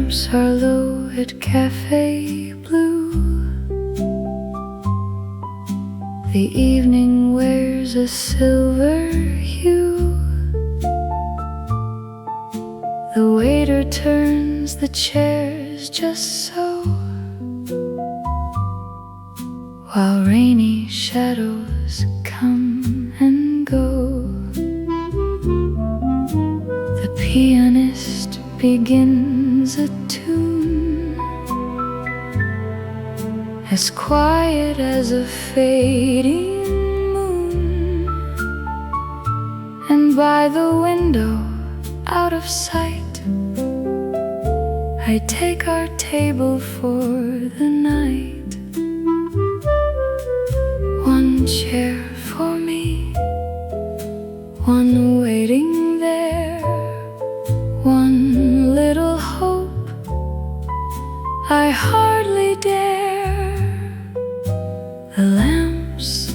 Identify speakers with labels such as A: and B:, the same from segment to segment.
A: lamps are low at Café Blue. The evening wears a silver hue. The waiter turns the chairs just so, while rainy shadows come and go. The pianist begins a tune as quiet as a fading moon, and by the window, out of sight, I take our table for the night. One chair for me, one waiting there, one little hope I hardly dare. The lamps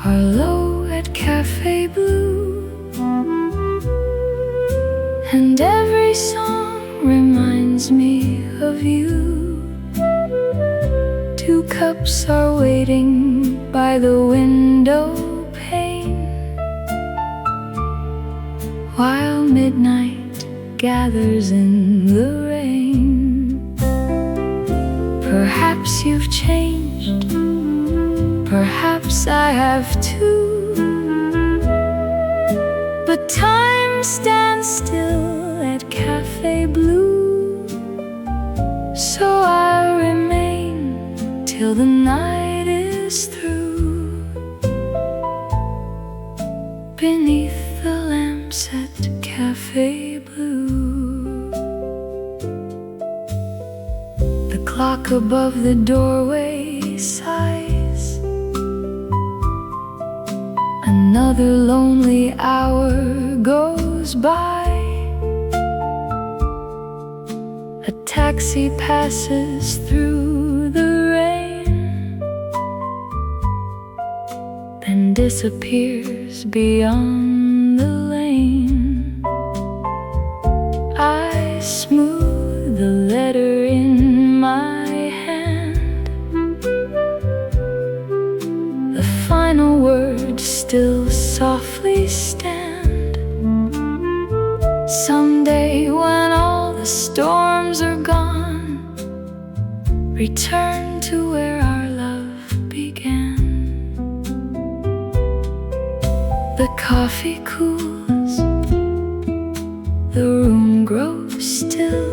A: are low at Café Blue, and every song reminds me of you. Two cups are waiting by the window pane, while midnight gathers in the rain. Perhaps you've changed, perhaps I have too, but time stands still at Café Blue, so I'll remain till the night is through, beneath the lamps at Café Blue. The clock above the doorway sighs. Another lonely hour goes by. A taxi passes through the rain, then disappears beyond the lane. I smooth the letter in my hand. The final words still softly stand. Someday when all the storms are gone, return to where our love began. The coffee cools, the room grows still,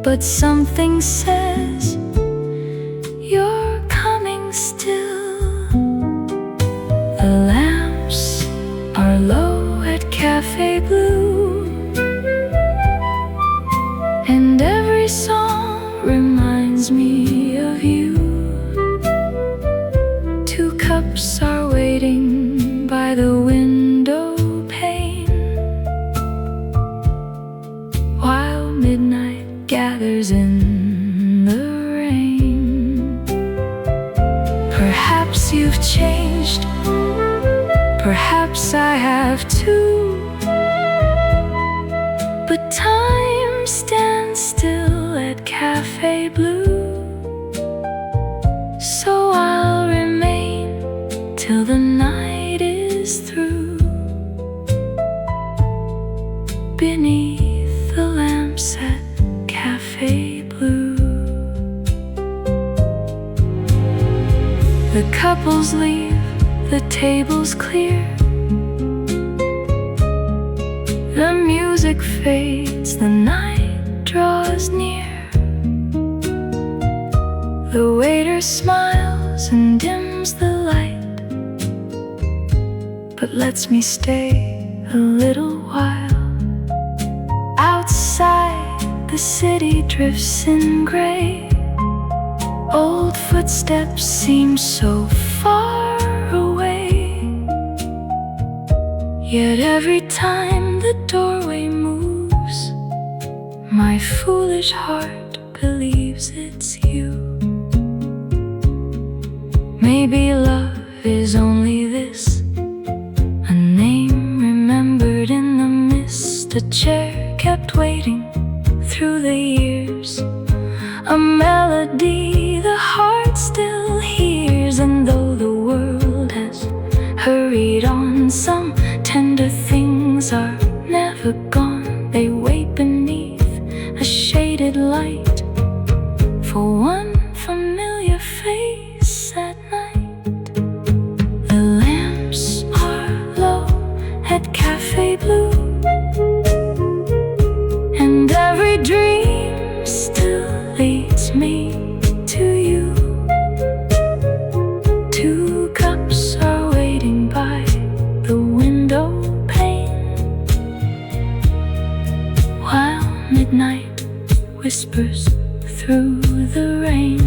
A: but something says you're coming still. The lamps are low at Café Blue, and every song reminds me of you. Two cups are waiting by the window pane, while midnight gathers in the rain. Perhaps you've changed, perhaps I have too, but time stands still at Café Blue, so I'll remain till the night is through, beneath the lamps at Café Blue. The couples leave, the tables clear. The music fades, the night draws near. The waiter smiles and dims the light, but lets me stay a little while. Outside, the city drifts in gray. Old footsteps seem so far away, yet every time the doorway moves, my foolish heart believes it's you. Maybe love is only this, a name remembered in the mist. A chair kept waiting, through the years, a melody the heart still hears. And though the world has hurried on, some tender things are never gone. They wait beneath a shaded light for one familiar face at night. The lamps are low at Café Blue, and every dream still leads me to you. Two cups are waiting by the window pane, while midnight whispers through the rain.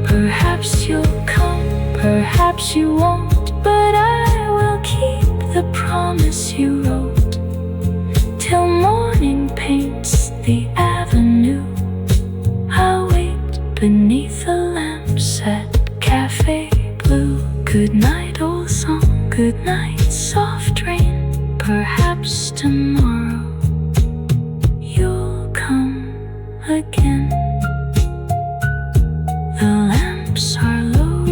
A: Perhaps you'll come, perhaps you won't, but I will keep the promise you wrote. Till morning paints the avenue, I'll wait beneath the lamps at Café Blue. Good night, old song, good night, soft rain. Perhaps tomorrow you'll come again. The lamps are low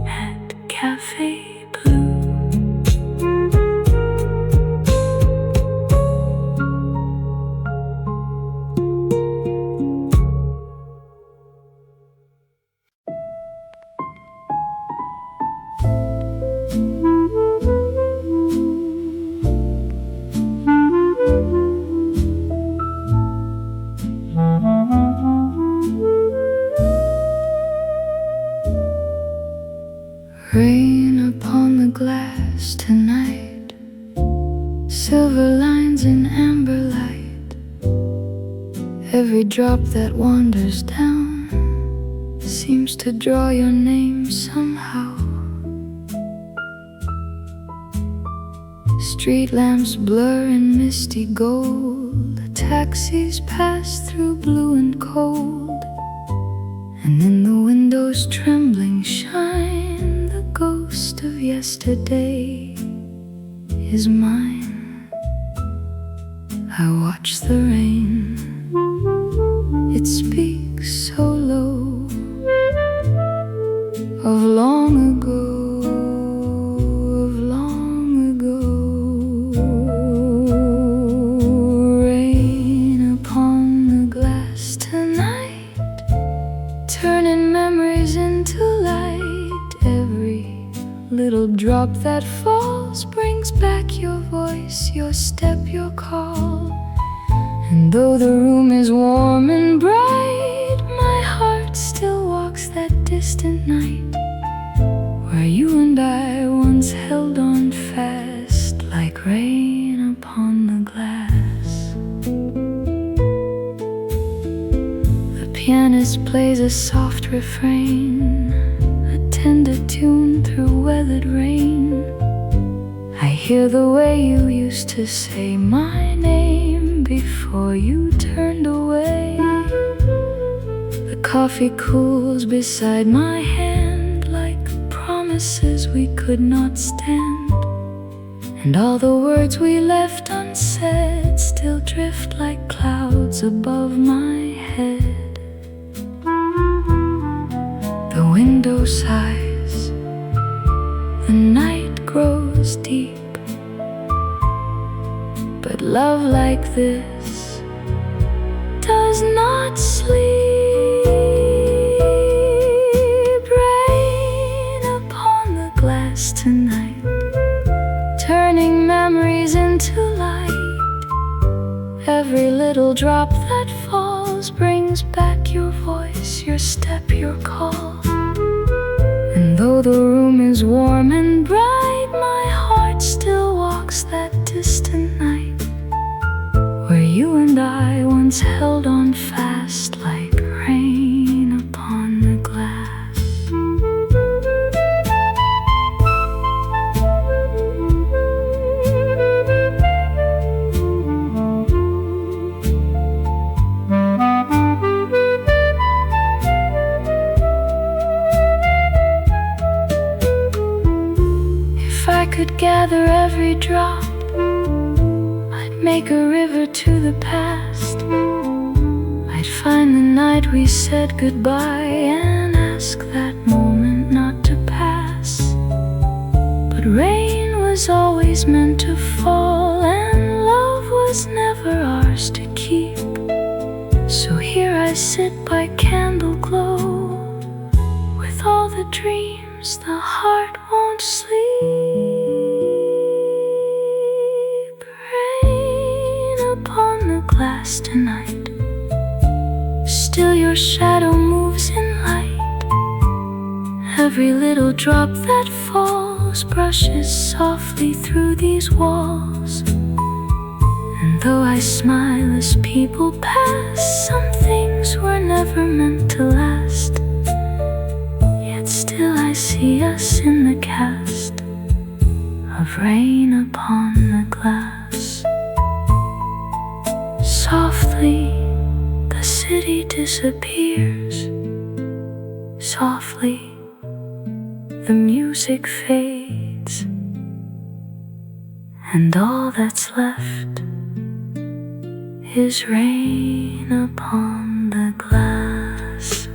A: at Café Blue. Rain upon the glass tonight, silver lines in amber light. Every drop that wanders down seems to draw your name somehow. Street lamps blur in misty gold, taxis pass through blue and cold, and in the windows trembling shine the ghost of yesterday is mine. I watch the rain, it speaks so low of long ago, of long ago. Rain upon the glass tonight, turning memories into light. Every little drop that falls brings back your voice, your step, your call. And though the room is warm and bright, my heart still walks that distant night where you and I once held on fast like rain upon the glass. The pianist plays a soft refrain, a tender tune through weathered rain. I hear the way you used to say my name before you turned away. The coffee cools beside my hand like promises we could not stand, and all the words we left unsaid still drift like clouds above my head. The window sighs, the night grows deep, but love like this does not sleep. Rain upon the glass tonight, turning memories into light. Every little drop that falls brings back your voice, your step, your call. And though the room is warm and bright, my heart still walks that distant night where you and I once held on fast like rain upon the glass. If I could gather every drop, I'd make a river to the past. I'd find the night we said goodbye and ask that moment not to pass. But rain was always meant to fall, and love was never ours to keep. So here I sit by candle glow, with all the dreams the heart won't sleep. Rain upon the glass tonight, still your shadow moves in light. Every little drop that falls brushes softly through these walls. And though I smile as people pass, some things were never meant to last. Yet still I see us in the cast of rain upon the glass. Softly the city disappears. Softly the music fades, and all that's left is rain upon the glass.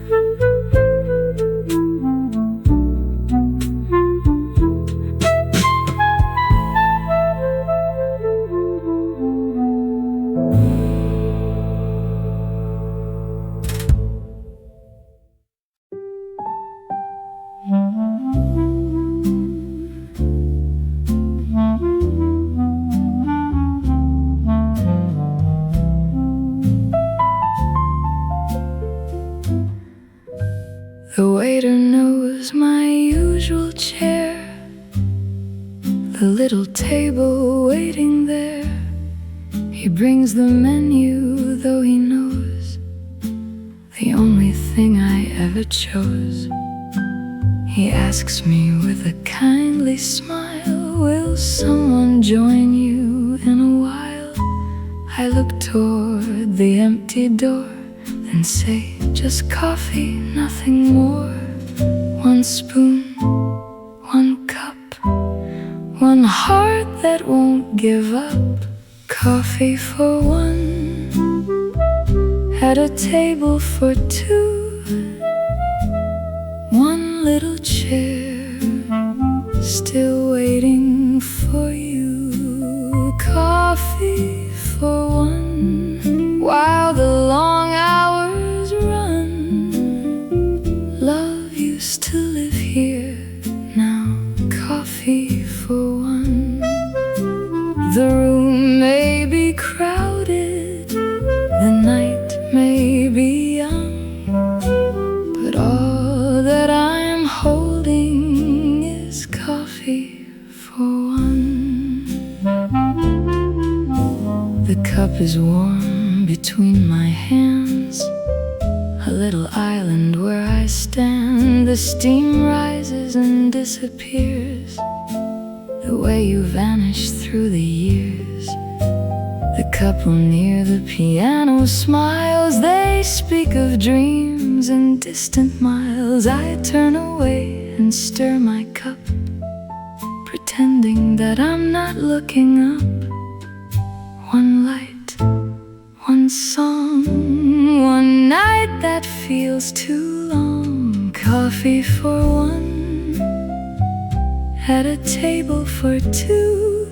A: The waiter knows my usual chair, the little table waiting there. He brings the menu, though he knows the only thing I ever chose. He asks me with a kindly smile, will someone join you in a while? I look toward the empty door, then say, just coffee, nothing more. One spoon, one cup, one heart that won't give up. Coffee for one, at a table for two. One little chair, still waiting for you. Coffee for one, while the long hours run. Love used to live here, now coffee for one. The room may be crowded, the night may be young, but all that I'm holding is coffee for one. The cup is warm between my hands, a little island where I stand. The steam rises and disappears, the way you vanish through the years. The couple near the piano smiles, they speak of dreams and distant miles. I turn away and stir my cup, pretending that I'm not looking up. One light, one song, one night that feels too long. Coffee for one, at a table for two.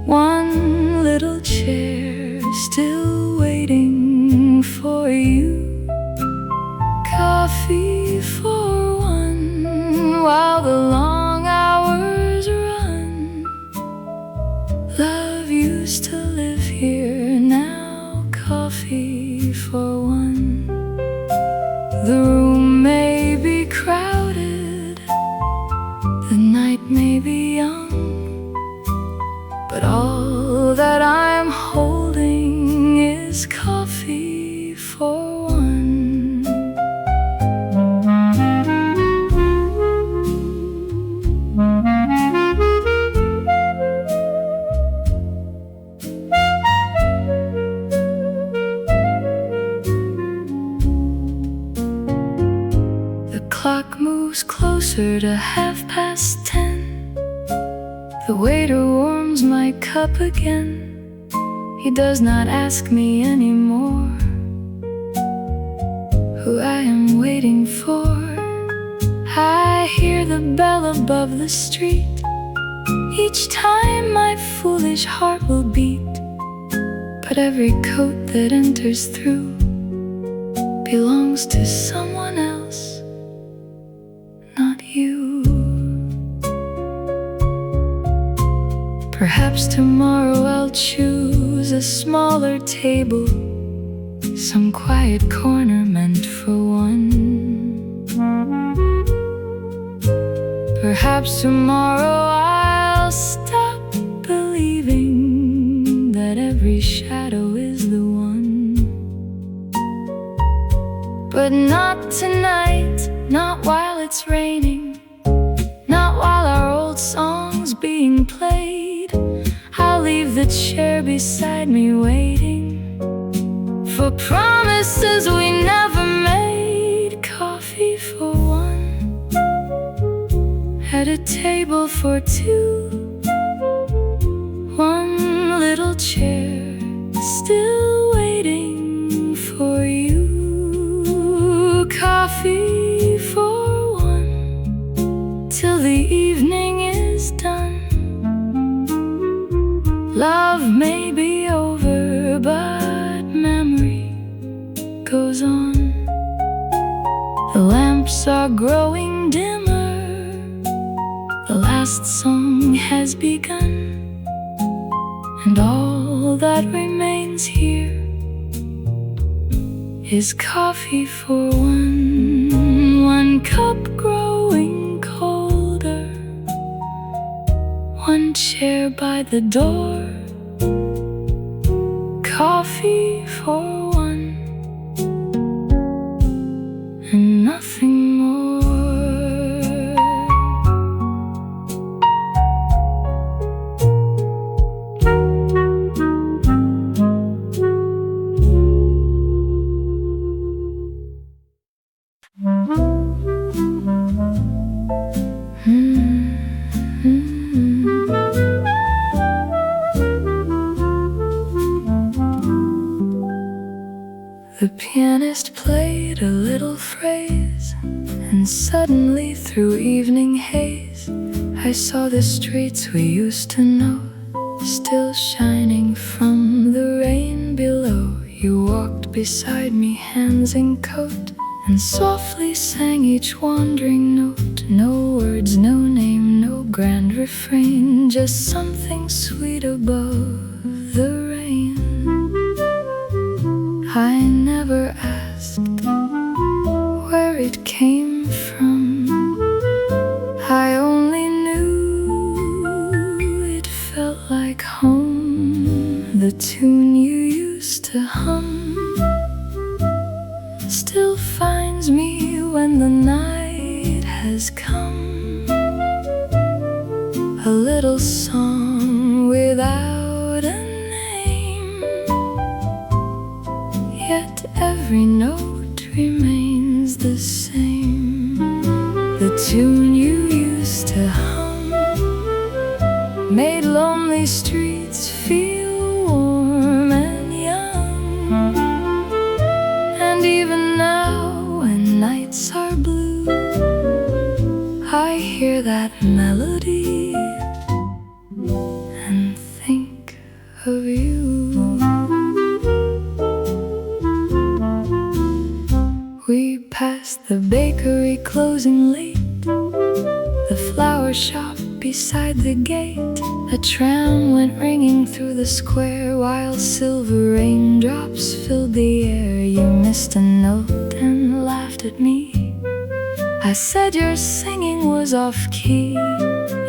A: One little chair, still waiting for you. Coffee for one, while the long hours run. Love used to live here, now coffee for one. The room may be crowded, the night may be young, but all that I'm holding is coffee for one. The clock moves closer to 10:30. The waiter warms my cup again. He does not ask me anymore who I am waiting for. I hear the bell above the street. Each time my foolish heart will beat. But every coat that enters through belongs to someone else, not you. Perhaps tomorrow I'll choose a smaller table, some quiet corner meant for one. Perhaps tomorrow I'll stop believing that every shadow is the one. But not tonight, not while it's raining, not while our old song's being played. I'll leave the chair beside me waiting for promises we never made. Coffee for one at a table for two, one little chair still waiting for you. Coffee for one till the evening is done. Love may be over, but memory goes on. The lamps are growing dimmer, the last song has begun, and all that remains here is coffee for one. One cup growing colder, one chair by the door. Coffee for one and nothing more. The pianist played a little phrase, and suddenly through evening haze I saw the streets we used to know, still shining from the rain below. You walked beside me, hands in coat, and softly sang each wandering note. No words, no name, no grand refrain, just something sweet above the rain. I never asked where it came from, I only knew it felt like home. The tune you used to hum still finds me when the night has come. A little song without a name, yet every note remains the same. The tune you used to hum made lonely streets feel warm and young. And even now when nights are blue, I hear that melody and think of you. We passed the bakery closing late, the flower shop beside the gate. A tram went ringing through the square while silver raindrops filled the air. You missed a note and laughed at me. I said your singing was off-key.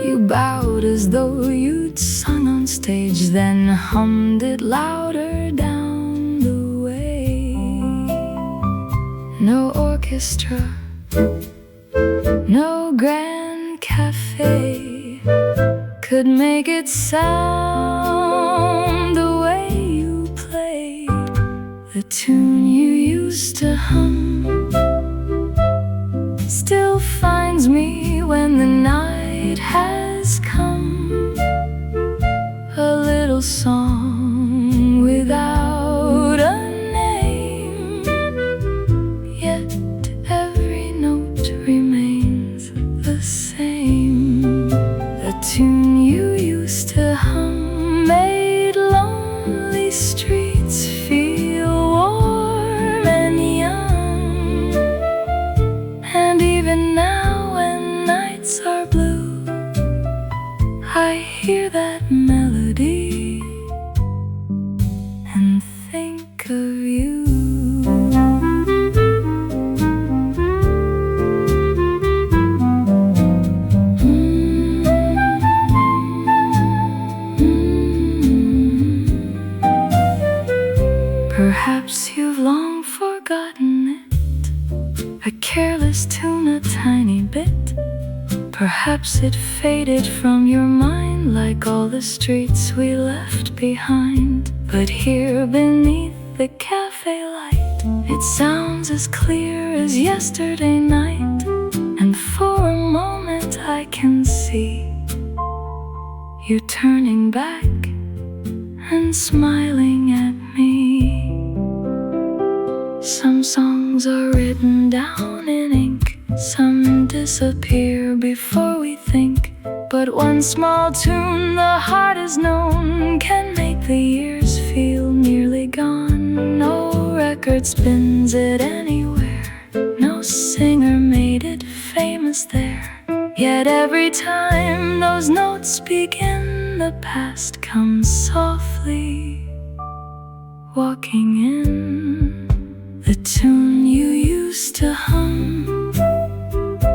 A: You bowed as though you'd sung on stage, then hummed it louder down the way. No orchestra, no grand cafe could make it sound the way you played. The tune you used to hum still finds me when the night has come. A little song Perhaps you've long forgotten it, a careless tune a tiny bit. Perhaps it faded from your mind like all the streets we left behind. But here beneath the cafe light, it sounds as clear as yesterday night. And for a moment I can see you turning back and smiling at me. Some songs are written down in ink, some disappear before we think. But one small tune the heart has known can make the years feel nearly gone. No record spins it anywhere, no singer made it famous there. Yet every time those notes begin, the past comes softly walking in. The tune you used to hum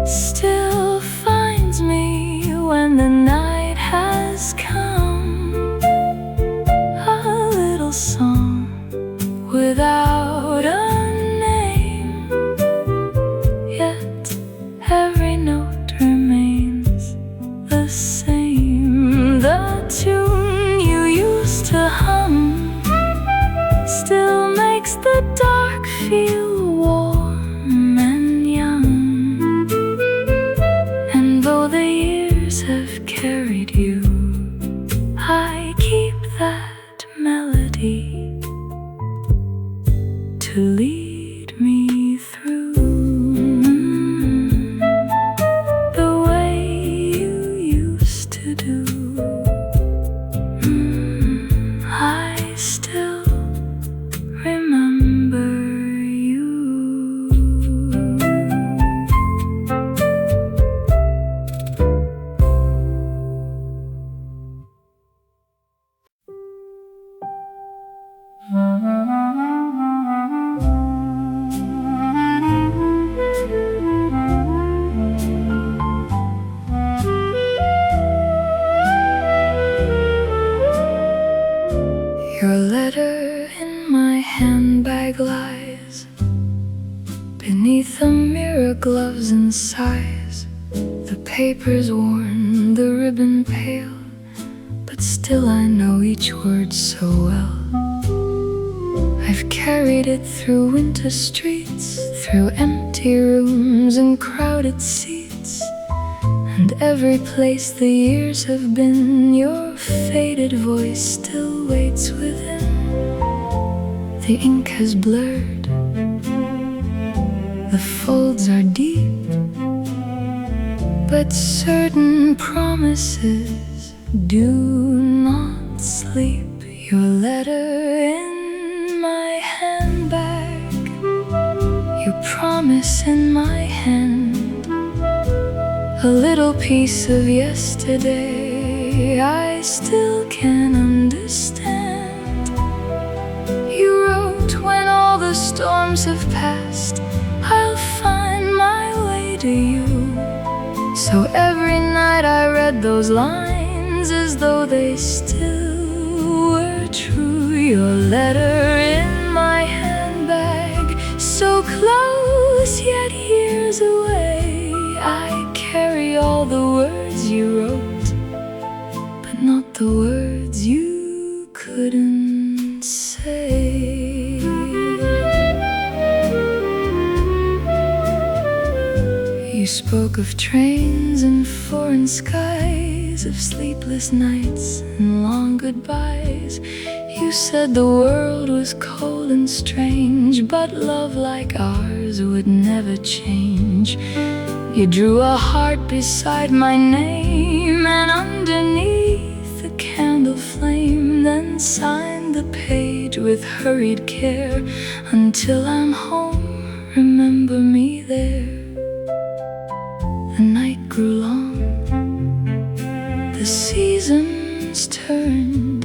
A: still finds me when the night has come. A little song without a name, yet every note remains the same. The tune you used to hum still makes the dark feel warm and young. And though the years have carried you, I keep that melody to lead me through the way you used to do. I still remember you. Your letter in my handbag lies beneath the mirror, gloves and sighs. The paper's worn, the ribbon pale, but still I know each word so well. I've carried it through winter streets, through empty rooms and crowded seats, and every place the years have been, your faded voice still waits within. The ink has blurred, the folds are deep, but certain promises do not sleep. Your letter in my handbag, your promise in my hand, a little piece of yesterday I still can understand. You wrote, when all the storms have passed, I'll find my way to you. So every night I read those lines as though they still were true. Your letter in my handbag, so close yet years away. I carry all the words you wrote, but not the words you couldn't say. You spoke of trains and foreign skies, of sleepless nights and long goodbyes. You said the world was cold and strange, but love like ours would never change. You drew a heart beside my name, and underneath the candle flame, then signed the page with hurried care. Until I'm home, remember me there. The night grew long, the seasons turned,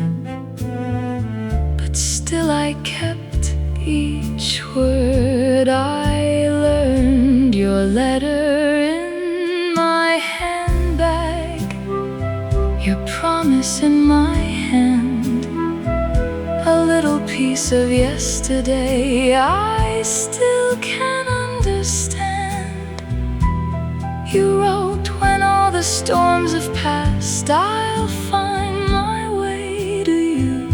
A: but still I kept each word I learned. Your letter in my handbag, your promise in my hand, a little piece of yesterday I still can understand. You wrote, when all the storms have passed, I'll find my way to you.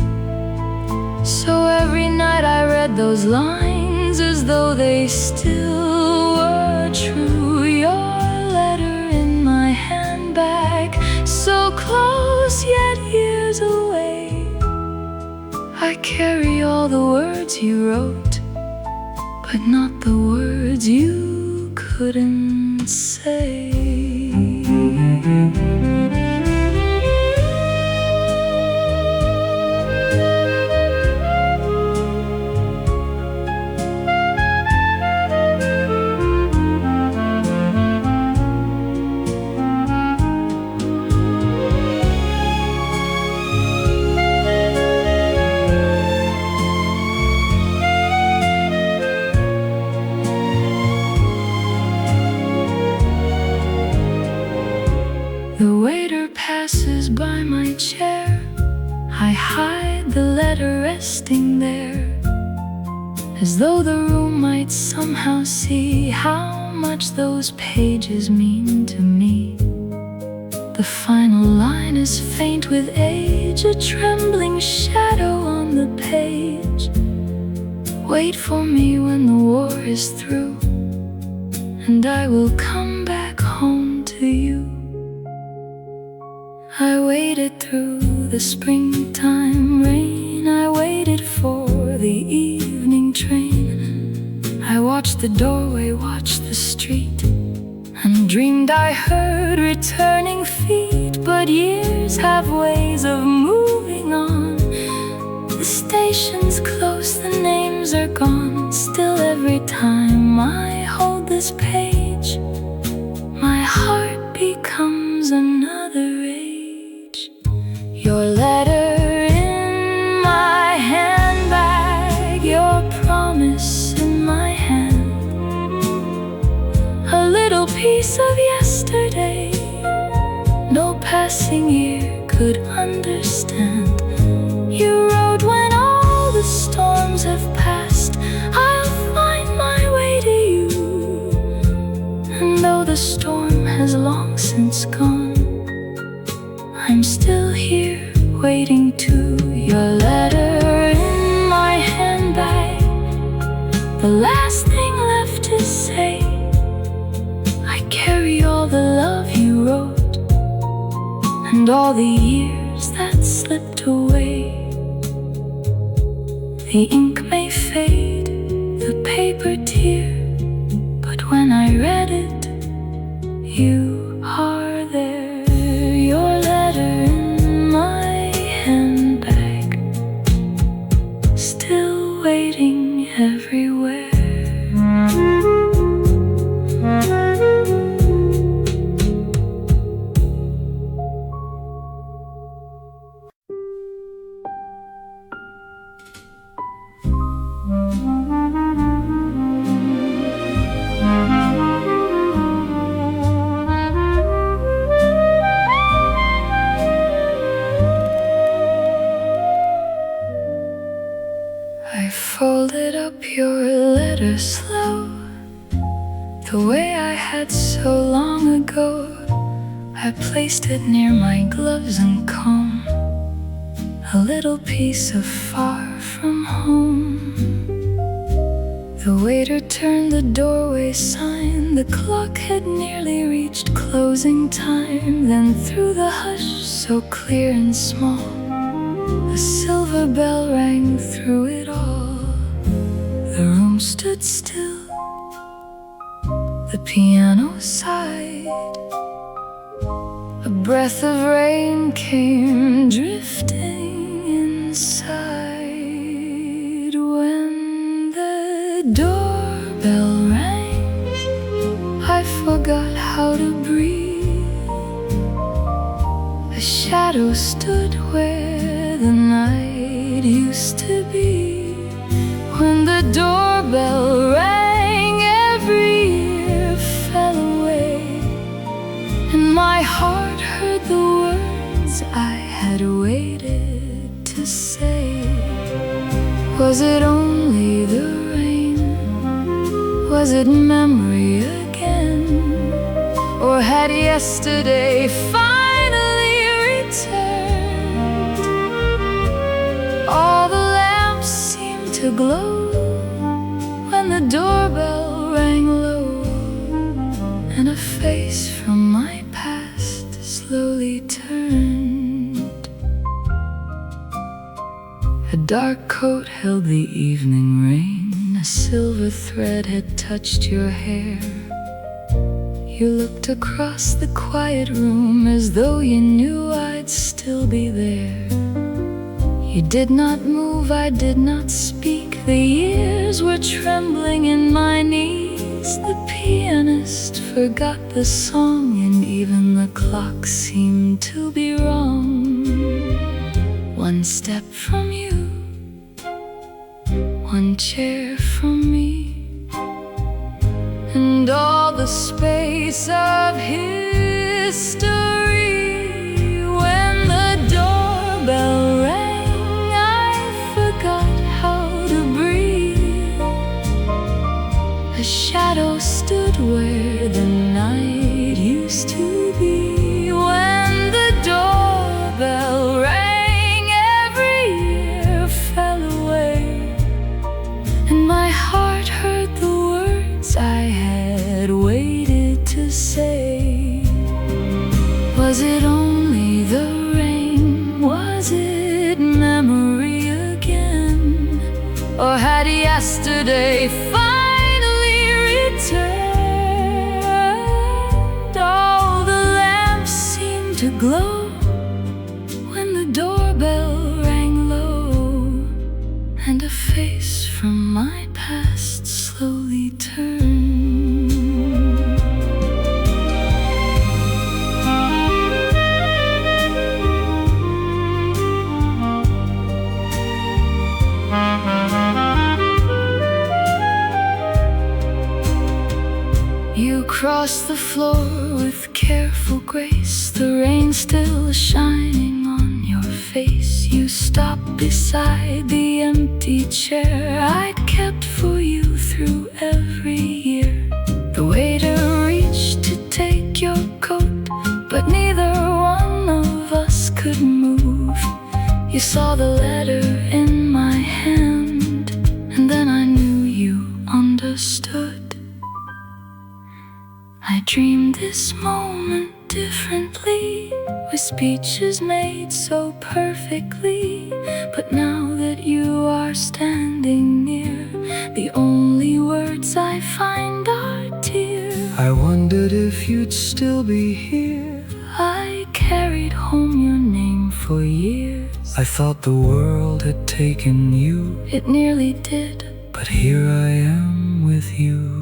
A: So every night I read those lines as though they still were true. Your letter in my handbag, so close yet years away. I carry all the words you wrote, but not the words you couldn't say. The waiter passes by my chair. I hide the letter resting there, as though the room might somehow see how much those pages mean to me. The final line is faint with age, a trembling shadow on the page. Wait for me when the war is through, and I will come back home to you. I waited through the springtime rain, I waited for the evening train. I watched the doorway, watched the street, and dreamed I heard returning feet. But years have ways of moving on. The station's close, the names are gone. Still every time I hold this page, my heart becomes another age. Your letter in my handbag, your promise in my hand, a little piece of yesterday no passing year could understand. You wrote, when all the storms have passed, I'll find my way to you. And though the storm has long since gone, I'm still here waiting too. Your letter in my handbag, the last thing left to say. I carry all the love you wrote, and all the years that slipped away. The ink may fade, the paper tear, but when I read it, you are there. Your letter in my handbag, still waiting everywhere. I folded up your letter slow, the way I had so long ago. I placed it near my gloves and comb, a little piece of far from home. The waiter turned the doorway sign, the clock had nearly reached closing time. Then through the hush, so clear and small, a silver bell rang through it all. The room stood still, the piano sighed, a breath of rain came drifting inside. When the doorbell rang, I forgot how to breathe. A shadow stood where the night used to be. When the doorbell rang, every ear fell away, and my heart heard the words I had waited to say. Was it only the rain? Was it memory again? Or had yesterday finally returned? All the lamps seemed to glow when the doorbell rang low, and a face from my past slowly turned. A dark coat held the evening rain, a silver thread had touched your hair. You looked across the quiet room as though you knew I'd still be there. You did not move, I did not speak. The years were trembling in my knees. The pianist forgot the song, and even the clock seemed to be wrong. One step from you, one chair from me, and all the space of history. When the doorbell rang, I forgot how to breathe. A shadow stood where the night used to be. When the doorbell rang, every year fell away, and my heart heard the words I had waited to say. Was it only the rain? Was it memory again? Or had yesterday finally returned? All the lamps seemed to glow when the doorbell rang low, and a face from my past slowly turned. You crossed the floor with careful grace, the rain still shining on your face. You stopped beside the empty chair I'd kept for you through every year. The waiter reached to take your coat, but neither one of us could move. You saw the letter in my hand, and then I knew you understood. I dreamed this moment differently, with speeches made so perfectly. But now that you are standing near, the only words I find are tears. I wondered if you'd still be here. I carried home your name for years. I thought the world had taken you. It nearly did, but here I am with you.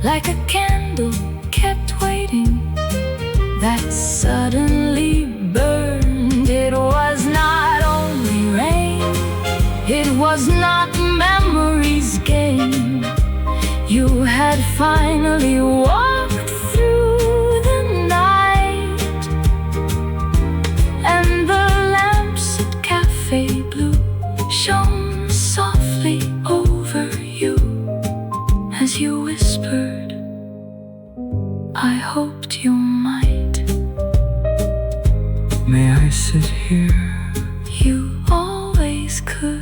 A: Like a candle kept waiting, that suddenly burned. It was not only rain, it was not memory's game. You had finally walked through the night, and the lamps at Café Blue shone softly over you as you whispered, I hoped you might. May I sit here? You always could.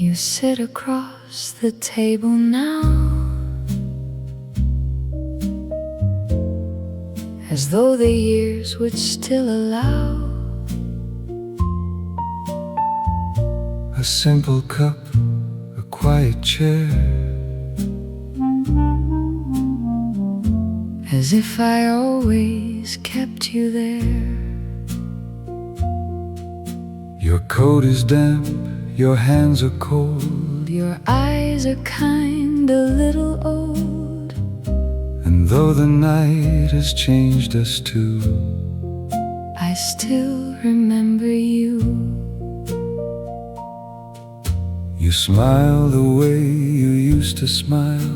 A: You sit across the table now, as though the years would still allow
B: a simple cup, a quiet chair.
A: As if I always kept you there.
B: Your coat is damp, your hands are cold,
A: your eyes are kind, a little old.
B: and though the night has changed us too,
A: I still remember you.
B: You smile the way you used to smile.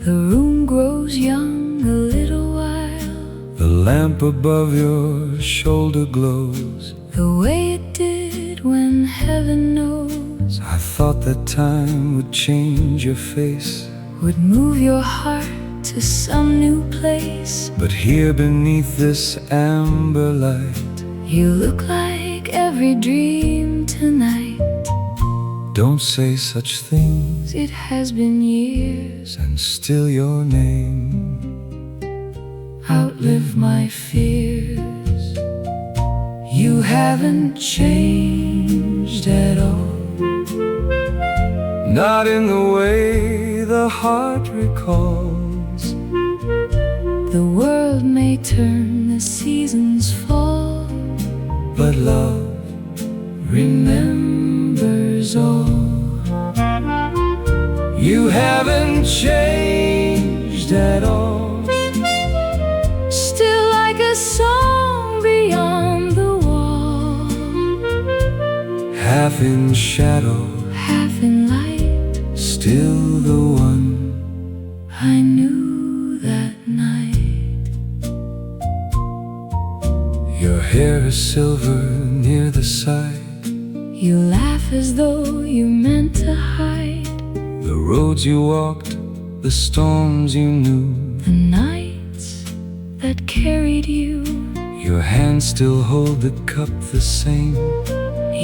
A: The room grows young a little while.
B: The lamp above your shoulder glows,
A: the way it did when heaven knows.
B: I thought that time would change your face,
A: would move your heart to some new place.
B: but here beneath this amber light,
A: you look like every dream tonight.
B: Don't say such things,
A: it has been years,
B: and still your name
A: outlive my fears. You haven't changed at all,
B: not in the way the heart recalls.
A: The world may turn, the seasons fall,
B: but love
A: remembers all.
B: You haven't changed at all,
A: still like a song beyond the wall.
B: half in shadow,
A: half in light,
B: still the one
A: I knew that night.
B: Your hair is silver near the side,
A: you laugh as though you meant to hide.
B: the roads you walked, the storms you knew,
A: the nights that carried you.
B: your hands still hold the cup the same,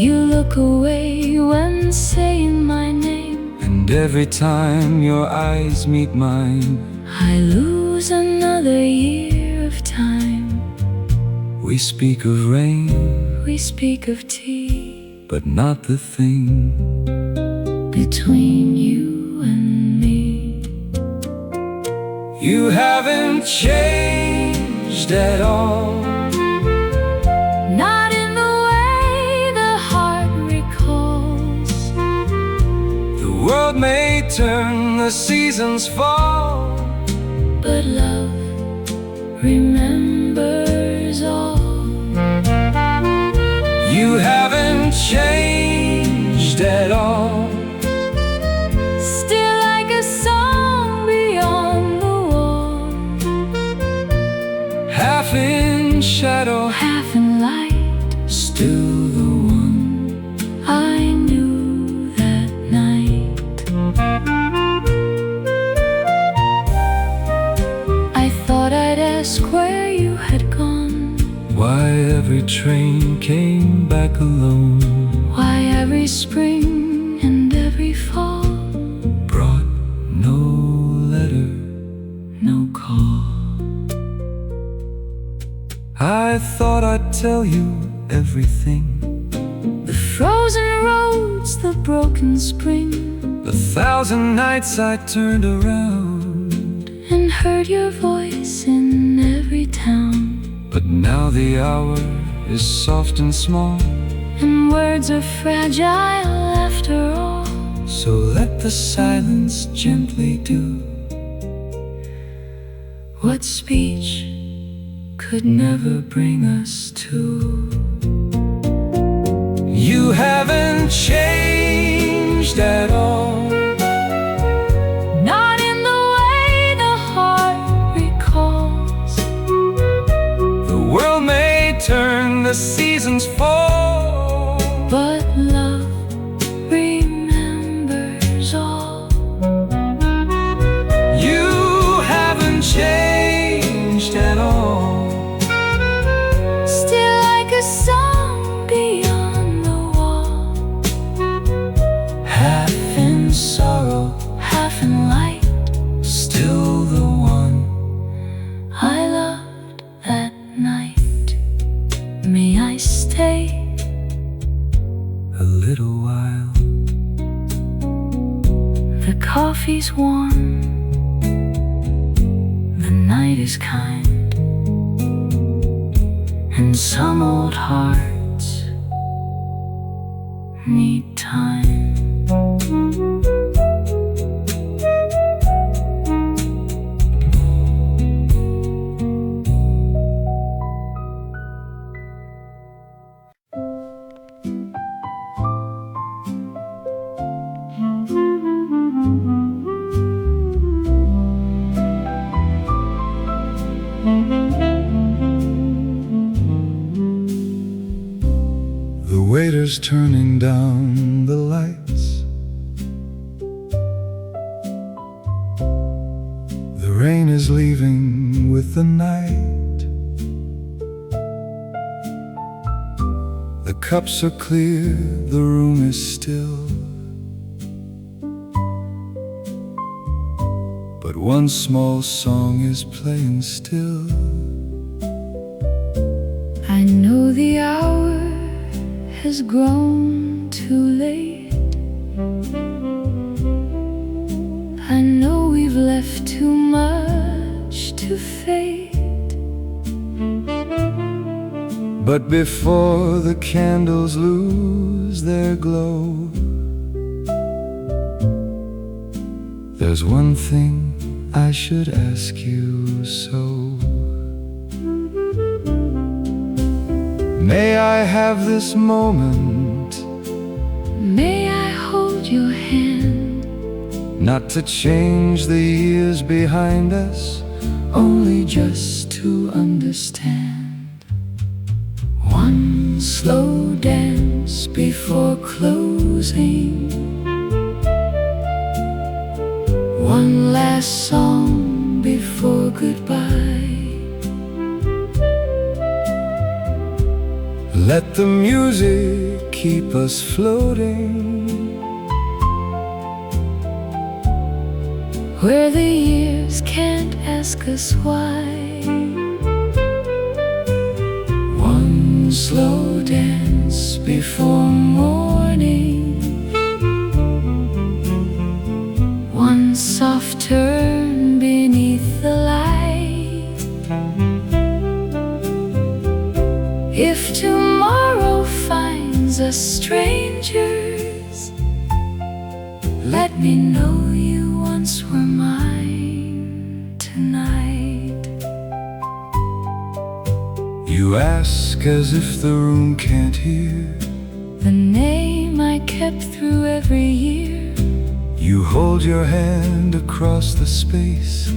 A: you look away when saying my name.
B: and every time your eyes meet mine,
A: I lose another year of time.
B: we speak of rain,
A: We speak of tea,
B: but not the thing
A: between you and me.
B: You haven't changed at all,
A: Not in the way the heart recalls.
B: the world may turn, the seasons fall,
A: But love remembers all.
B: you haven't changed at all,
A: Still like a song beyond the wall.
B: half in shadow,
A: Half in light,
B: still the one
A: I knew that night. I thought I'd ask where you had gone,
B: why every train came back alone,
A: why every spring and every fall
B: brought no letter,
A: no call.
B: I thought I'd tell you everything,
A: The frozen roads, the broken spring,
B: the thousand nights I turned around,
A: and heard your voice in every town.
B: but now the hour is soft and small,
A: And words are fragile after all.
B: so let the silence gently do
A: What speech could never bring us to.
B: You haven't changed at all,
A: Not in the way the heart recalls.
B: the world may turn, the seasons fall,
A: But love remembers all.
B: you haven't changed at all,
A: Still like a song beyond the wall.
B: half in sorrow,
A: Half in light,
B: still the one
A: I loved that night. May I stay coffee's warm, the night is kind, and some old hearts need time.
B: The waiter's turning down the lights. The rain is leaving with the night. The cups are clear, the room is still, but one small song is playing still.
A: I know the hour has grown too late. I know we've left too much to fate.
B: But before the candles lose their glow, there's one thing I should ask you so. May I have this moment?
A: May I hold your hand?
B: Not to change the years behind us,
A: Only just to understand. One slow dance before closing, one last song before goodbye.
B: let the music keep us floating,
A: where the years can't ask us why. One slow dance before morning, one soft turn beneath the light. If tomorrow finds us strangers, let me know you once were mine tonight.
B: You ask as if the room can't hear
A: The name I kept through every year,
B: you hold your hand across the space,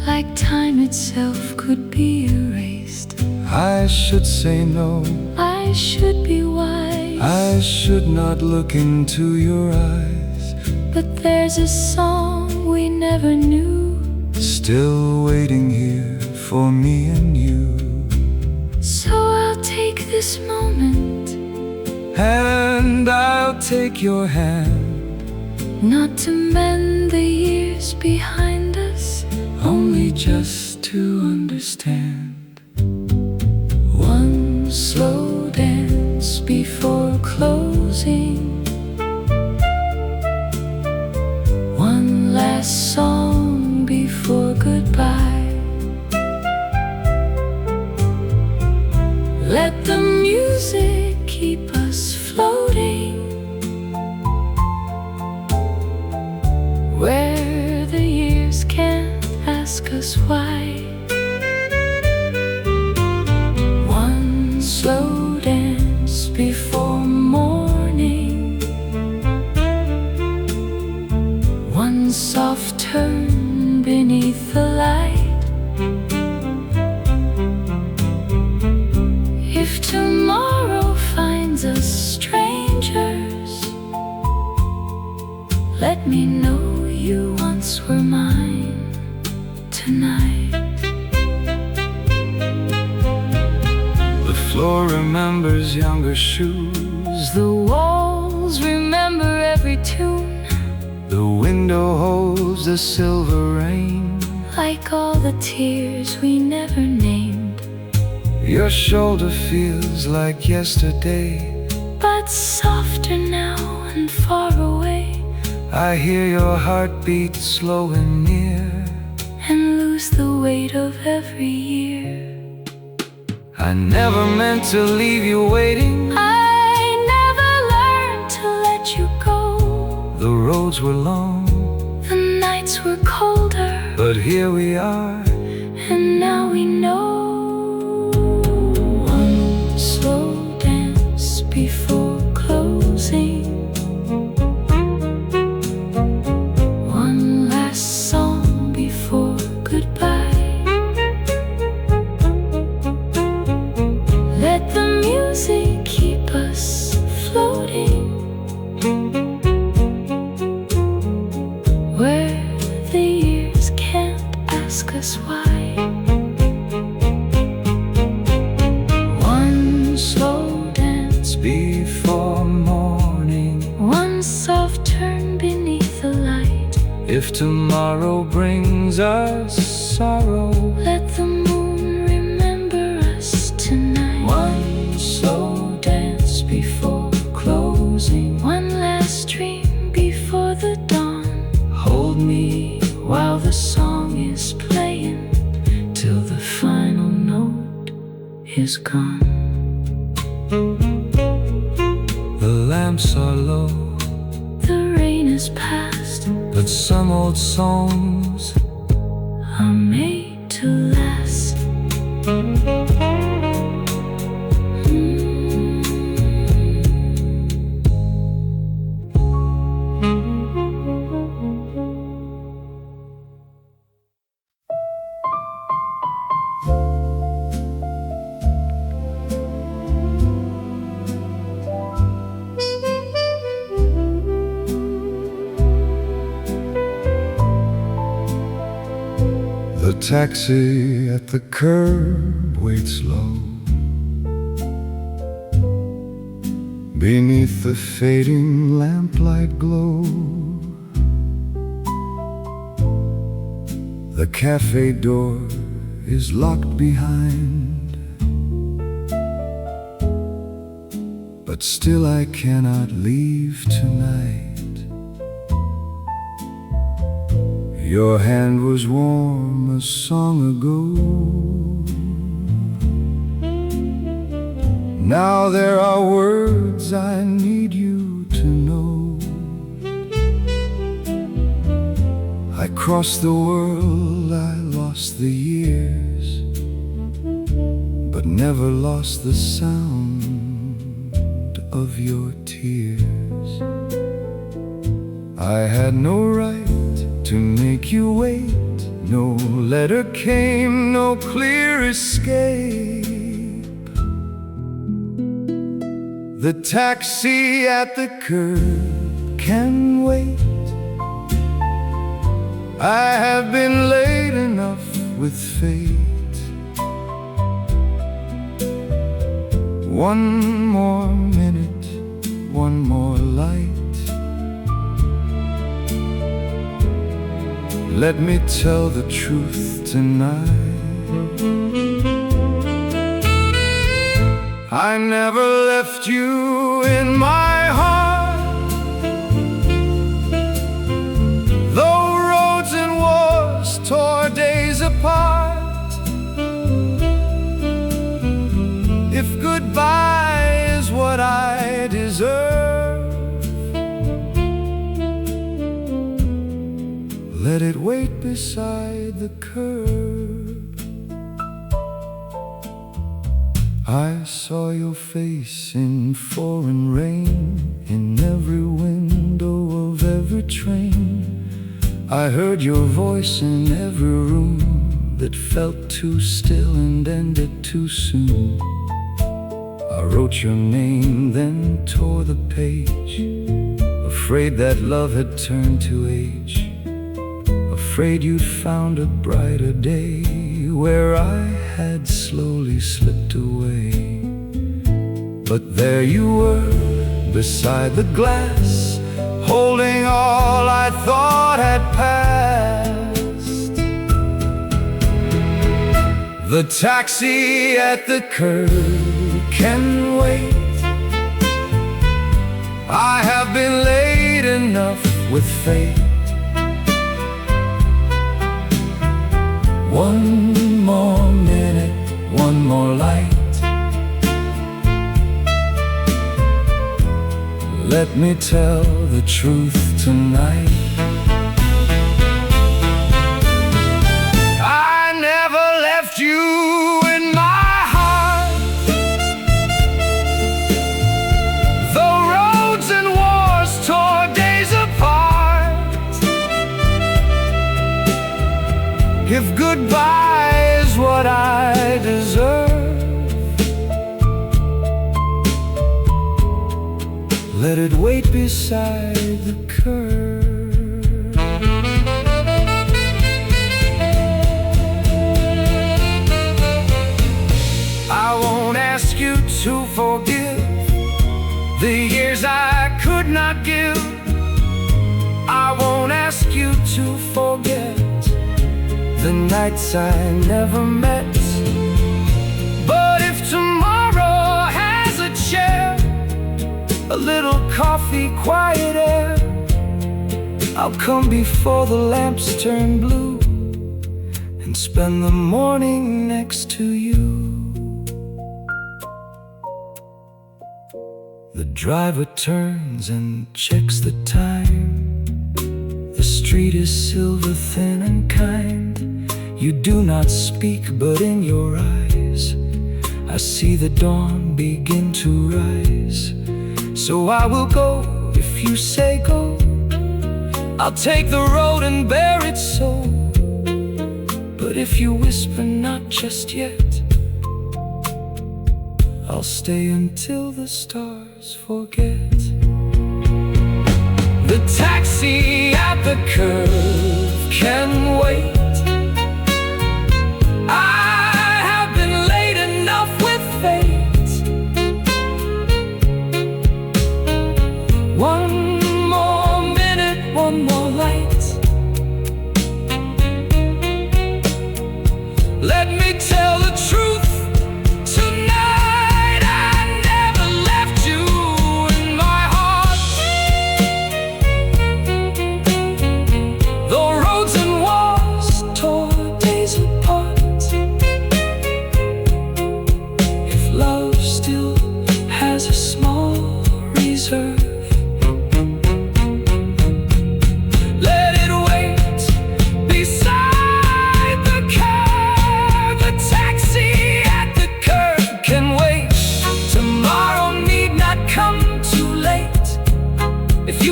A: like time itself could be erased.
B: I should say no,
A: I should be wise,
B: I should not look into your eyes,
A: but there's a song we never knew,
B: still waiting here for me and you.
A: so I'll take this moment,
B: And I'll take your hand,
A: not to mend the years behind us,
B: only just to understand.
A: one slow dance before closing, one last song before goodbye. Let the music keep us floating, where the years can't ask us why. One slow dance before morning, one soft turn beneath the light. If tomorrow finds us strangers, let me know you once were mine tonight.
B: The floor remembers younger shoes,
A: The walls remember every tune,
B: the window holds the silver rain.
A: like all the tears we never named,
B: Your shoulder feels like yesterday,
A: but softer now and far away.
B: I hear your heartbeat slow and near,
A: and lose the weight of every year.
B: I never meant to leave you waiting.
A: I never learned to let you go.
B: The roads were long,
A: the nights were colder,
B: but here we are,
A: and now we know. One slow dance before closing, one last song before goodbye. Let the music keep us floating where the years can't ask us why. One slow dance
B: before morning.
A: one soft turn beneath the light.
B: If tomorrow brings us sorrow,
A: Let the moon remember us tonight.
B: one slow dance before closing.
A: One last dream before the dawn.
B: Hold me
A: While the song is playing, till the final note is gone.
B: The lamps are low,
A: The rain is past,
B: but some old songs
A: are made to last.
B: The taxi at the curb waits low beneath the fading lamplight glow. The cafe door is locked behind, but still I cannot leave tonight. Your hand was warm a song ago. Now there are words I need you to know. I crossed the world, I lost the years, but never lost the sound of your tears. I had no right to make you wait. No letter came, no clear escape. The taxi at the curb can wait. I have been late enough with fate. One more minute, one more light. Let me tell the truth tonight. I never left you in my heart, though roads and wars tore days apart. If goodbye is what I deserve, let it wait beside the curb. I saw your face in foreign rain, in every window of every train. I heard your voice in every room that felt too still and ended too soon. I wrote your name, then tore the page, afraid that love had turned to age. Afraid you'd found a brighter day where I had slowly slipped away. But there you were, beside the glass, holding all I thought had passed. The taxi at the curb can wait. I have been late enough with fate. One more minute, one more light. Let me tell the truth tonight. I never left you in my heart. The roads and wars tore days apart. If goodbye is what I deserve, let it wait beside the curb. I won't ask you to forgive the years I could not give. I won't ask you to forget the nights I never met. But if tomorrow has a chair, a little coffee, quiet air, I'll come before the lamps turn blue and spend the morning next to you. The driver turns and checks the time. The street is silver thin and kind. You do not speak, but in your eyes I see the dawn begin to rise. So I will go if you say go. I'll take the road and bear it so. But if you whisper not just yet, I'll stay until the stars forget. The taxi at the curb can wait. I have been late enough with fate. One more minute, one more light. Let me tell the truth.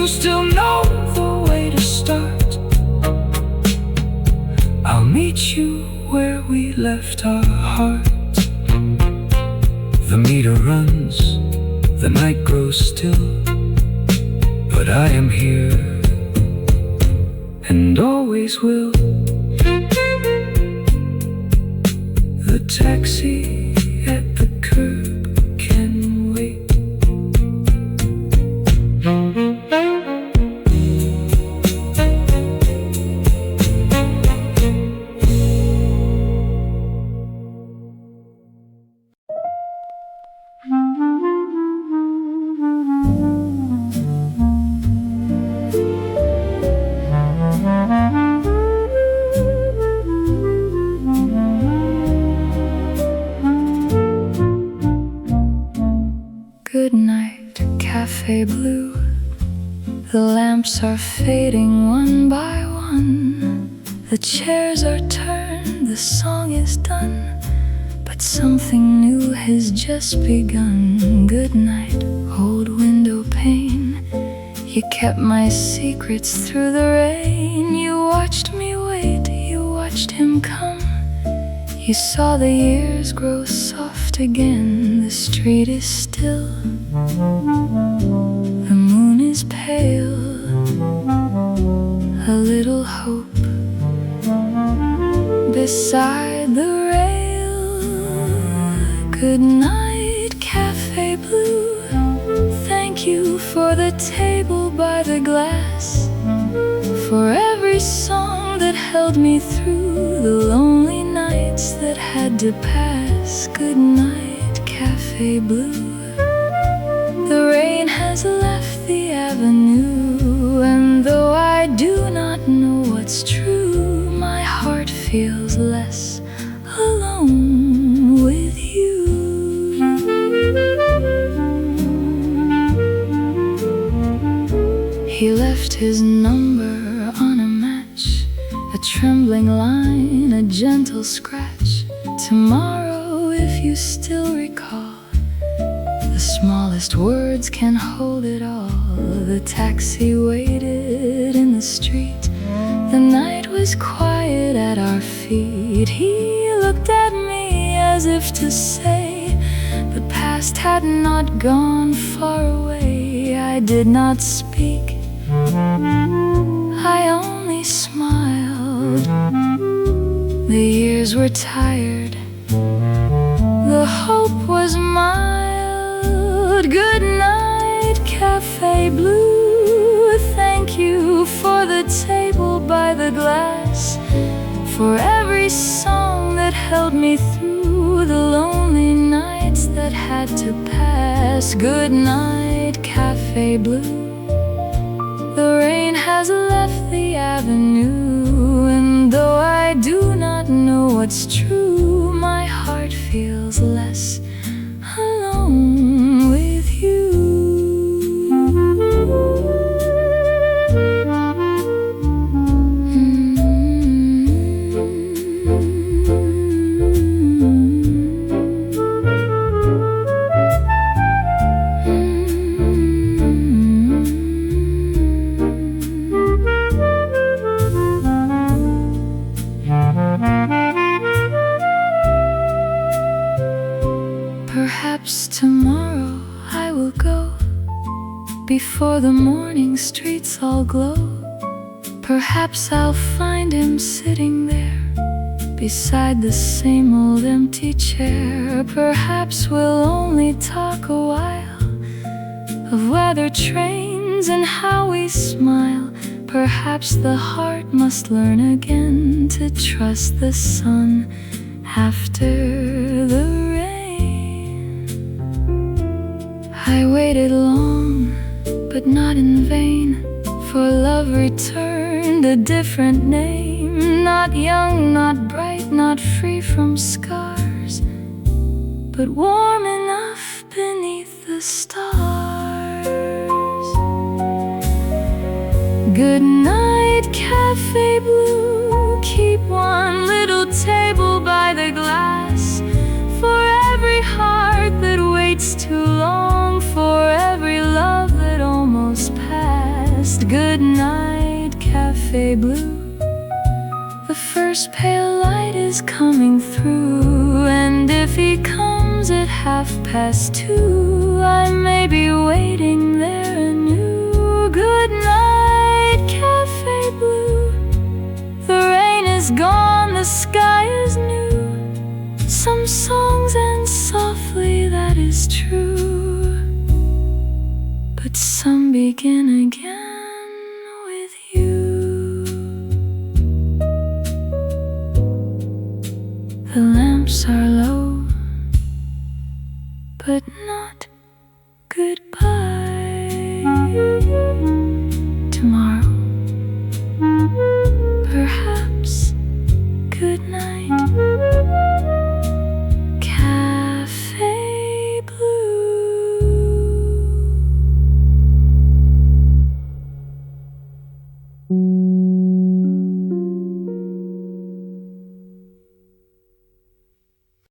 B: Still know the way to start. I'll meet you where we left our heart. The meter runs, the night grows still, but I am here and always will. The taxi at the curb can wait.
A: Goodnight, Café Blue. The lamps are fading one by one. The chairs are turned, the song is done, but something new has just begun. Goodnight, old window pane. You kept my secrets through the rain. You watched me wait, you watched him come. You saw the years grow soft again. The street is still, the moon is pale. A little hope beside the rail. Good night, Café Blue. Thank you for the table by the glass, for every song that held me through the lonely nights that had to pass. Good night, Café Blue. The rain has left the avenue, and though what's true. My heart feels less alone with you. He left his number on a match, a trembling line, a gentle scratch. Tomorrow, if you still recall, the smallest words can hold it all. The taxi waited in the street. The night was quiet at our feet. He looked at me as if to say, the past had not gone far away. I did not speak, I only smiled. The years were tired, the hope was mild. Good night, Café Blue. Thank you for the table by the glass, for every song that held me through the lonely nights that had to pass. Good night, Café Blue. The rain has left the avenue, and though I do not know what's true, my heart feels less alone with you. Perhaps tomorrow I will go before the morning streets all glow. Perhaps I'll find him sitting there beside the same old empty chair. Perhaps we'll only talk a while of weather, trains, and how we smile. Perhaps the heart must learn again to trust the sun after the rain. I waited long, but not in vain, for love returned a different name. Not young, not bright, not free from scars, but warm enough beneath the stars. Good night, Café Blue. Keep one little table by the glass, for every heart that waits too long, for every love that almost passed. Good night, Café Blue. The first pale light is coming through, and if he comes at 2:30, I may be waiting there anew. Good night, Café Blue. The rain is gone, the sky is new. Some songs end softly, that is true, but some begin again with you. The lamps are low